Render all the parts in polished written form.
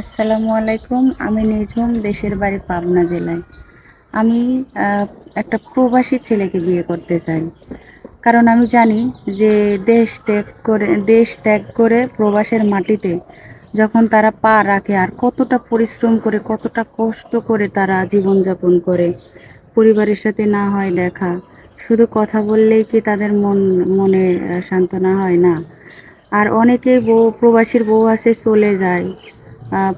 আসসালামু আলাইকুম। আমি নিঝুম, দেশের বাড়ি পাবনা জেলায়। আমি একটা প্রবাসী ছেলেকে বিয়ে করতে চাই। কারণ আমি জানি যে দেশ ত্যাগ করে প্রবাসের মাটিতে যখন তারা পা রাখে আর কতটা পরিশ্রম করে, কতটা কষ্ট করে তারা জীবনযাপন করে। পরিবারের সাথে না হয় দেখা, শুধু কথা বললেই কি তাদের মনে সান্ত্বনা হয় না? আর অনেকেই প্রবাসীর বউ আছে চলে যায়।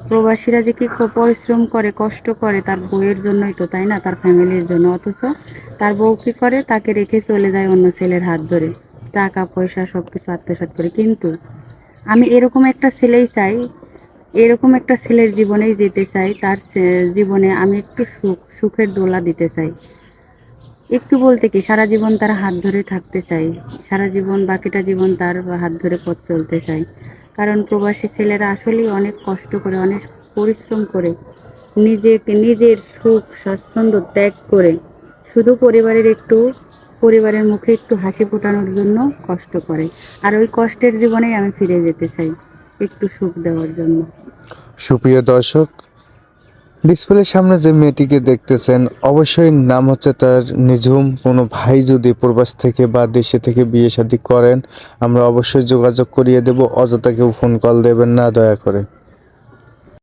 প্রবাসীরা যে কি পরিশ্রম করে, কষ্ট করে তার বউয়ের জন্যই তো, তাই না? তার ফ্যামিলির জন্য। অথচ তার বউ কি করে? তাকে রেখে চলে যায় অন্য ছেলের হাত ধরে। টাকা পয়সা সবকিছু আত্মসাৎ করে। কিন্তু আমি এরকম একটা ছেলেই চাই, এরকম একটা ছেলের জীবনেই যেতে চাই। তার জীবনে আমি একটু সুখের দোলা দিতে চাই। একটু বলতে কি, সারা জীবন তার হাত ধরে থাকতে চাই। সারা জীবন, বাকিটা জীবন তার হাত ধরে পথ চলতে চাই। কারণ প্রবাসী ছেলেরা আসলেই অনেক কষ্ট করে, অনেক পরিশ্রম করে, নিজের সুখ স্বাচ্ছন্দ্য ত্যাগ করে শুধু পরিবারের মুখে একটু হাসি ফোটানোর জন্য কষ্ট করে। আর ওই কষ্টের জীবনেই আমি ফিরে যেতে চাই, একটু সুখ দেওয়ার জন্য। সুপ্রিয় দর্শক, ডিসপ্লের সামনে যে মেয়েটিকে দেখতেছেন অবশ্যই নাম হচ্ছে তার নিঝুম। কোনো ভাই যদি প্রবাস থেকে বা দেশে থেকে বিয়ে শাদী করেন, আমরা অবশ্যই যোগাযোগ করিয়ে দেব। অযথা কেউ ফোন কল দেবেন না, দয়া করে।